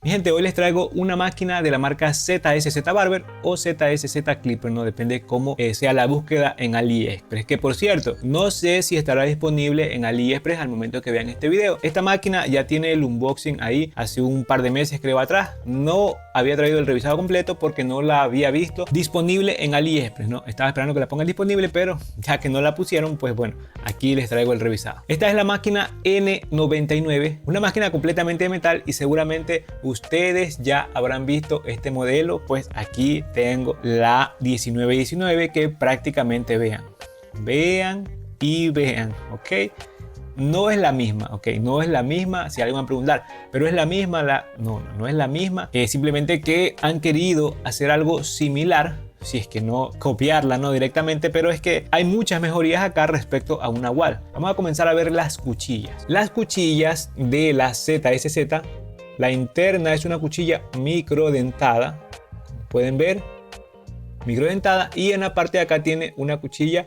Mi gente, hoy les traigo una máquina de la marca ZSZ Barber o ZSZ Clipper, no depende cómo sea la búsqueda en AliExpress, que por cierto, no sé si estará disponible en AliExpress al momento que vean este video. Esta máquina ya tiene el unboxing ahí hace un par de meses, creo, atrás. No había traído el revisado completo porque no la había visto disponible en AliExpress, ¿no? Estaba esperando que la pongan disponible, pero ya que no la pusieron, pues bueno, aquí les traigo el revisado. Esta es la máquina N99, una máquina completamente de metal y seguramente ustedes ya habrán visto este modelo. Pues aquí tengo la 1919 que prácticamente vean y vean, ok. No es la misma, ok, no es la misma, si alguien va a preguntar, pero es la misma, no es la misma, simplemente que han querido hacer algo similar, si es que no copiarla, no directamente, pero es que hay muchas mejorías acá respecto a una WAL. Vamos a comenzar a ver las cuchillas. Las cuchillas de la ZSZ, la interna es una cuchilla microdentada, como pueden ver, microdentada, y en la parte de acá tiene una cuchilla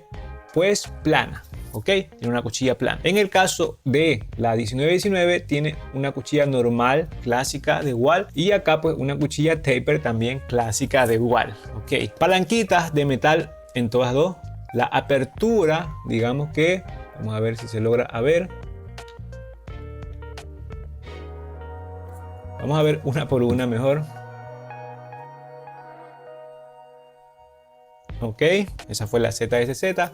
pues plana. Ok, tiene una cuchilla plana. En el caso de la 1919 tiene una cuchilla normal, clásica de WAL, y acá pues una cuchilla taper también clásica de WAL. Ok, palanquitas de metal en todas dos. La apertura, digamos que, vamos a ver si se logra ver. Vamos a ver una por una mejor. Ok, esa fue la ZSZ.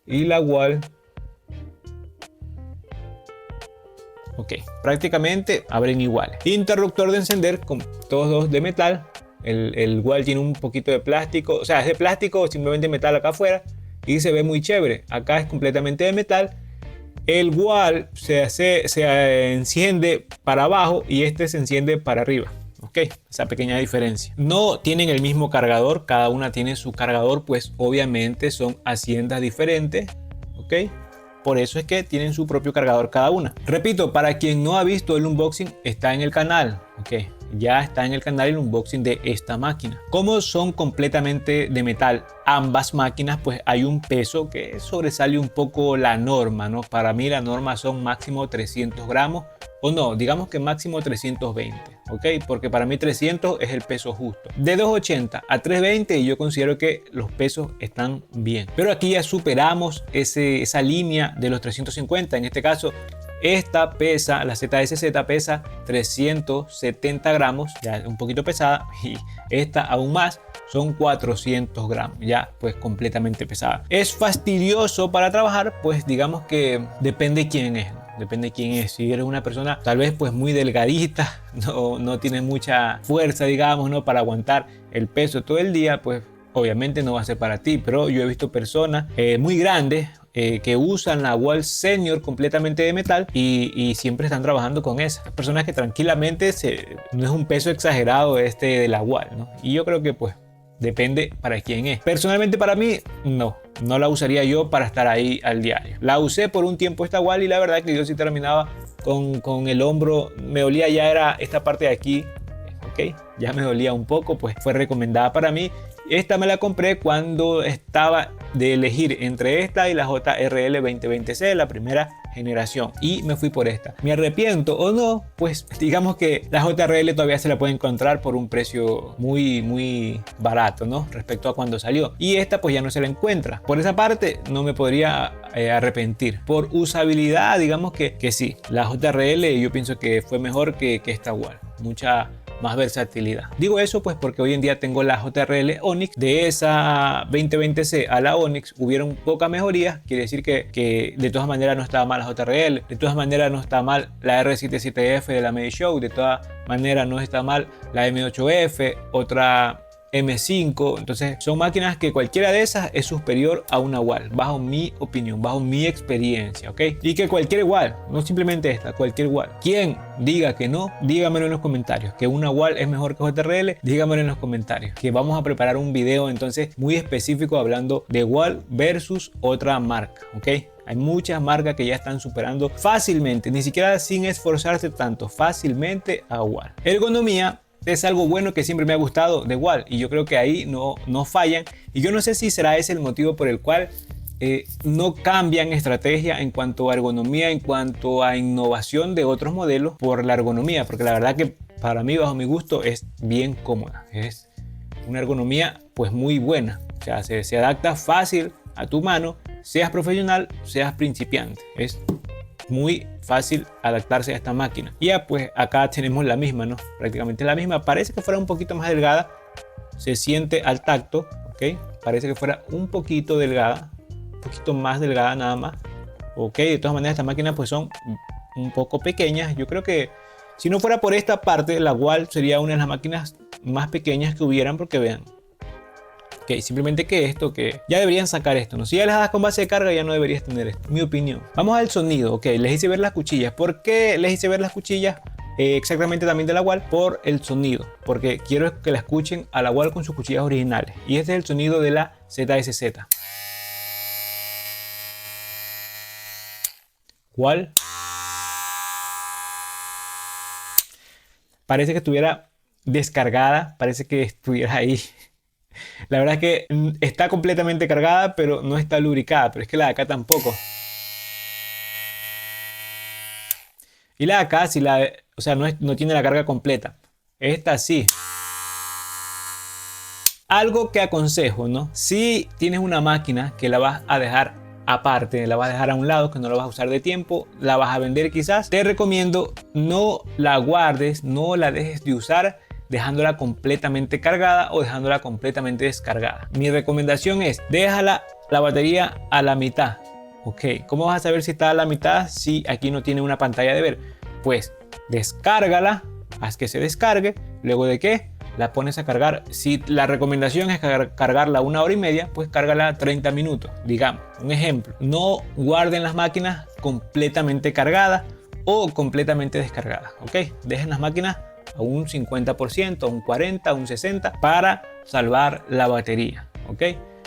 Y la WAL, ok, prácticamente abren iguales. Interruptor de encender, con todos dos de metal. El WAL tiene un poquito de plástico, o sea, es de plástico o simplemente metal acá afuera, y se ve muy chévere. Acá es completamente de metal. El WAL se enciende para abajo y este se enciende para arriba. Ok, esa pequeña diferencia. No tienen el mismo cargador, cada una tiene su cargador, pues obviamente son haciendas diferentes. Ok, por eso es que tienen su propio cargador cada una. Repito, para quien no ha visto el unboxing, está en el canal. Ok, ya está en el canal el unboxing de esta máquina. Como son completamente de metal ambas máquinas, pues hay un peso que sobresale un poco la norma, ¿no? Para mí la norma son máximo 300 gramos. O no, digamos que máximo 320, ¿ok? Porque para mí 300 es el peso justo. De 280 a 320 yo considero que los pesos están bien. Pero aquí ya superamos esa línea de los 350. En este caso, esta pesa, la ZSZ pesa 370 gramos, ya un poquito pesada, y esta aún más. Son 400 gramos, ya pues completamente pesada. ¿Es fastidioso para trabajar? Pues digamos que depende quién es, ¿no? Depende de quién es. Si eres una persona tal vez pues muy delgadita, no tiene mucha fuerza, digamos, ¿no? Para aguantar el peso todo el día, pues obviamente no va a ser para ti. Pero yo he visto personas muy grandes que usan la WAL Senior completamente de metal y siempre están trabajando con esas personas que tranquilamente no es un peso exagerado de la WAL, ¿no? Y yo creo que pues depende para quién es. Personalmente para mí no la usaría yo para estar ahí al diario. La usé por un tiempo esta WAL y la verdad que yo sí terminaba con el hombro, me dolía ya era esta parte de aquí, ok, ya me dolía un poco, pues fue recomendada para mí. Esta me la compré cuando estaba de elegir entre esta y la JRL 2020C, la primera generación, y me fui por esta. ¿Me arrepiento o no? Pues digamos que la JRL todavía se la puede encontrar por un precio muy barato, ¿no? Respecto a cuando salió. Y esta pues ya no se la encuentra. Por esa parte no me podría arrepentir. Por usabilidad, digamos que sí. La JRL yo pienso que fue mejor que esta WAL. Mucha más versatilidad. Digo eso pues porque hoy en día tengo la JRL Onyx. De esa 2020C a la Onyx hubieron pocas mejorías. Quiere decir que de todas maneras no estaba mal la JRL, de todas maneras no está mal la R77F de la Medishow, de todas maneras no está mal la M8F, otra M5. Entonces son máquinas que cualquiera de esas es superior a una WAL, bajo mi opinión, bajo mi experiencia, ¿ok? Y que cualquier WAL, no simplemente esta, cualquier WAL. Quien diga que no, dígamelo en los comentarios. Que una WAL es mejor que JRL, dígamelo en los comentarios. Que vamos a preparar un video entonces muy específico hablando de WAL versus otra marca, ¿ok? Hay muchas marcas que ya están superando fácilmente, ni siquiera sin esforzarse tanto, fácilmente a WAL. Ergonomía es algo bueno que siempre me ha gustado de WAL y yo creo que ahí no fallan, y yo no sé si será ese el motivo por el cual no cambian estrategia en cuanto a ergonomía, en cuanto a innovación de otros modelos por la ergonomía, porque la verdad que para mí, bajo mi gusto, es bien cómoda. Es una ergonomía pues muy buena. O sea, se adapta fácil a tu mano, seas profesional, seas principiante. Es muy fácil adaptarse a esta máquina. Y ya pues acá tenemos la misma, ¿no? Prácticamente la misma. Parece que fuera un poquito más delgada. Se siente al tacto, ¿ok? Parece que fuera un poquito delgada. Un poquito más delgada nada más. Ok, de todas maneras estas máquinas pues son un poco pequeñas. Yo creo que si no fuera por esta parte, la Wall sería una de las máquinas más pequeñas que hubieran, porque vean. Ok, simplemente que esto, que ya deberían sacar esto, ¿no? Si ya les das con base de carga, ya no deberías tener esto, mi opinión. Vamos al sonido, ok, les hice ver las cuchillas. ¿Por qué les hice ver las cuchillas? Exactamente también de la Wall, por el sonido, porque quiero que la escuchen a la Wall con sus cuchillas originales. Y este es el sonido de la ZSZ. Wall. Parece que estuviera descargada, parece que estuviera ahí. La verdad es que está completamente cargada, pero no está lubricada. Pero es que la de acá tampoco. Y la de acá, si o sea, no tiene la carga completa. Esta sí. Algo que aconsejo, ¿no? Si tienes una máquina que la vas a dejar aparte, la vas a dejar a un lado, que no la vas a usar de tiempo, la vas a vender quizás, te recomiendo no la guardes, no la dejes de usar dejándola completamente cargada o dejándola completamente descargada. Mi recomendación es déjala la batería a la mitad. Ok, ¿cómo vas a saber si está a la mitad si aquí no tiene una pantalla de ver? Pues descárgala, haz que se descargue, luego de que la pones a cargar. Si la recomendación es cargarla 1 hora y media, pues cárgala 30 minutos, digamos. Un ejemplo, no guarden las máquinas completamente cargadas o completamente descargadas, ok. Dejen las máquinas a un 50%, a un 40%, a un 60% para salvar la batería, ok.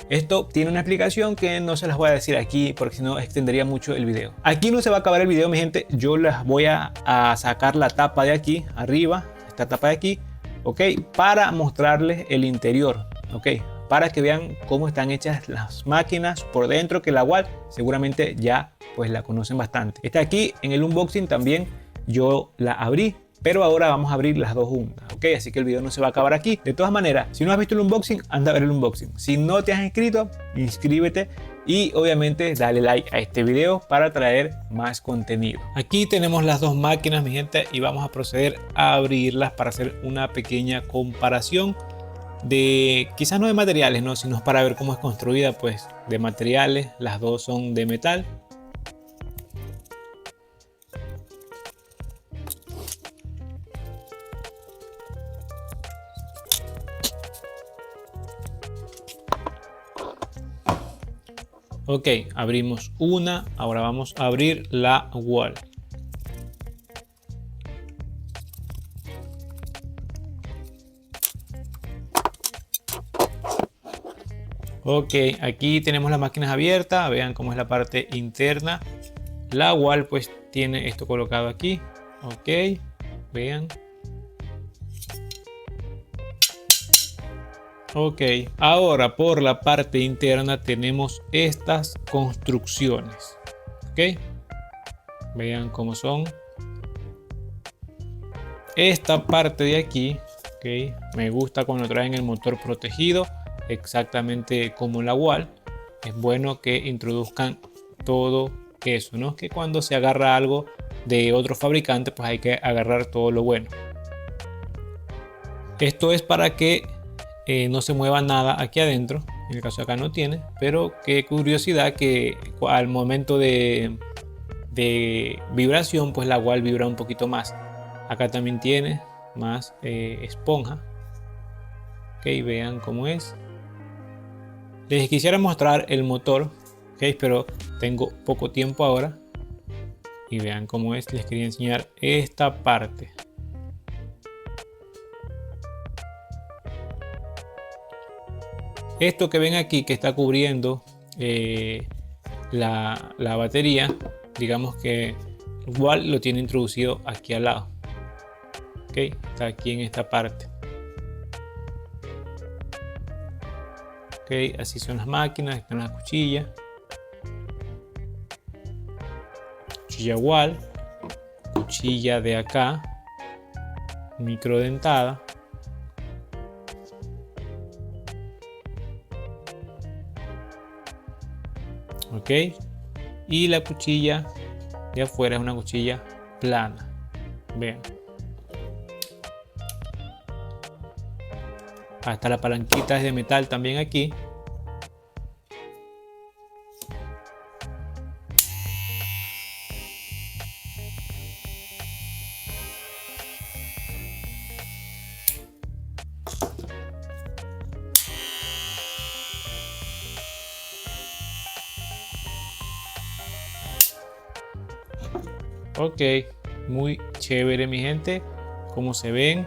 Esto tiene una explicación que no se las voy a decir aquí porque si no extendería mucho el video. Aquí no se va a acabar el video, mi gente. Yo les voy a sacar la tapa de aquí arriba, esta tapa de aquí, ok, para mostrarles el interior, ok, para que vean cómo están hechas las máquinas por dentro, que la Wall seguramente ya pues la conocen bastante. Está aquí en el unboxing también, yo la abrí, pero ahora vamos a abrir las dos juntas, ok, así que el video no se va a acabar aquí. De todas maneras, si no has visto el unboxing, anda a ver el unboxing. Si no te has inscrito, inscríbete y obviamente dale like a este video para traer más contenido. Aquí tenemos las dos máquinas, mi gente, y vamos a proceder a abrirlas para hacer una pequeña comparación de, quizás no de materiales, no, sino para ver cómo es construida, pues de materiales. Las dos son de metal. Ok, abrimos una, ahora vamos a abrir la Wall. Ok, aquí tenemos las máquinas abiertas, vean cómo es la parte interna. La Wall pues tiene esto colocado aquí, ok, vean. Ok, ahora por la parte interna tenemos estas construcciones, ok, vean cómo son. Esta parte de aquí, ok, me gusta cuando traen el motor protegido, exactamente como la Wall. Es bueno que introduzcan todo eso, no es que cuando se agarra algo de otro fabricante pues hay que agarrar todo lo bueno. Esto es para que no se mueva nada aquí adentro, en el caso de acá no tiene, pero qué curiosidad que al momento de vibración pues la Wall vibra un poquito más. Acá también tiene más esponja, ok, vean cómo es. Les quisiera mostrar el motor, ok, pero tengo poco tiempo ahora y vean cómo es. Les quería enseñar esta parte. Esto que ven aquí que está cubriendo la batería, digamos que igual lo tiene introducido aquí al lado. Ok, está aquí en esta parte. Ok, así son las máquinas, están las cuchillas. Cuchilla Wall, cuchilla de acá. microdentada. Ok, y la cuchilla de afuera es una cuchilla plana. Vean, hasta la palanquita es de metal también aquí. Ok, muy chévere mi gente, como se ven.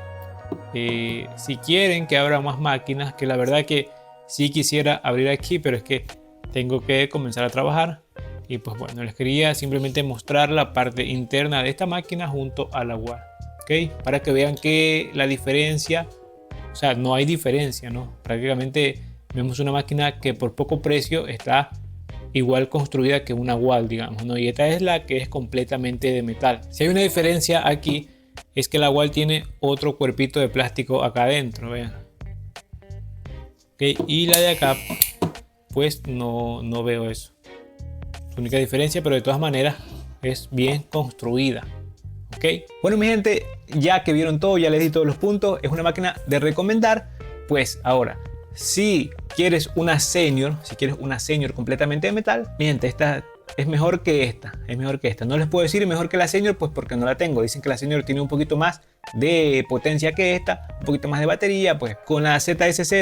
Si quieren que abra más máquinas, que la verdad que sí quisiera abrir aquí, pero es que tengo que comenzar a trabajar. Y pues bueno, les quería simplemente mostrar la parte interna de esta máquina junto a la wall. Ok, para que vean que la diferencia, o sea, no hay diferencia, ¿no? Prácticamente vemos una máquina que por poco precio está igual construida que una wall, digamos, ¿no? Y esta es la que es completamente de metal. Si hay una diferencia aquí, es que la wall tiene otro cuerpito de plástico acá adentro, vean. Okay, y la de acá, pues no veo eso. Es la única diferencia, pero de todas maneras es bien construida. Ok, bueno mi gente, ya que vieron todo, ya les di todos los puntos, es una máquina de recomendar. Pues ahora, si quieres una senior, completamente de metal, mi gente, esta es mejor que esta, No les puedo decir mejor que la senior, pues porque no la tengo. Dicen que la senior tiene un poquito más de potencia que esta, un poquito más de batería, pues con la ZSZ,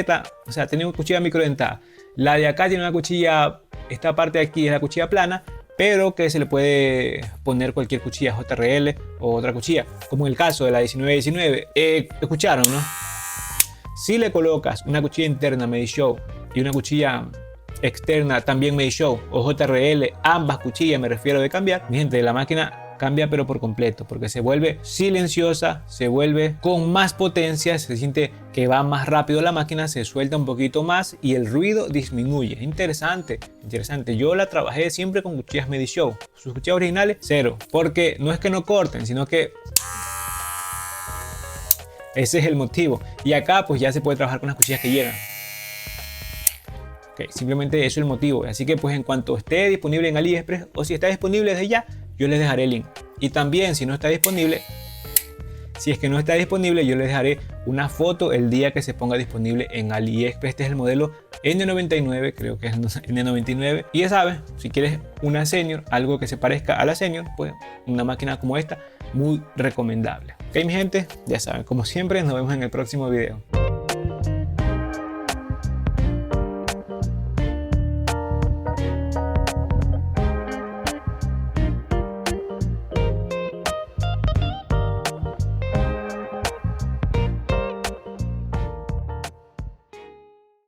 o sea, tiene una cuchilla microdentada. La de acá tiene una cuchilla, esta parte de aquí es la cuchilla plana, pero que se le puede poner cualquier cuchilla JRL o otra cuchilla, como en el caso de la 1919. Escucharon, ¿no? Si le colocas una cuchilla interna Medishow y una cuchilla externa también Medishow o JRL, ambas cuchillas me refiero de cambiar, mi gente, la máquina cambia pero por completo, porque se vuelve silenciosa, se vuelve con más potencia, se siente que va más rápido la máquina, se suelta un poquito más y el ruido disminuye. Interesante. Yo la trabajé siempre con cuchillas Medishow, sus cuchillas originales cero, porque no es que no corten, sino que ese es el motivo. Y acá pues ya se puede trabajar con las cuchillas que llegan. Okay, simplemente eso es el motivo. Así que pues en cuanto esté disponible en AliExpress, o si está disponible desde ya, yo les dejaré el link. Y también si no está disponible, si es que no está disponible, yo les dejaré una foto el día que se ponga disponible en AliExpress. Este es el modelo N99, creo que es el N99. Y ya sabes, si quieres una senior, algo que se parezca a la senior, pues una máquina como esta, muy recomendable. Ok mi gente, ya saben, como siempre, nos vemos en el próximo video.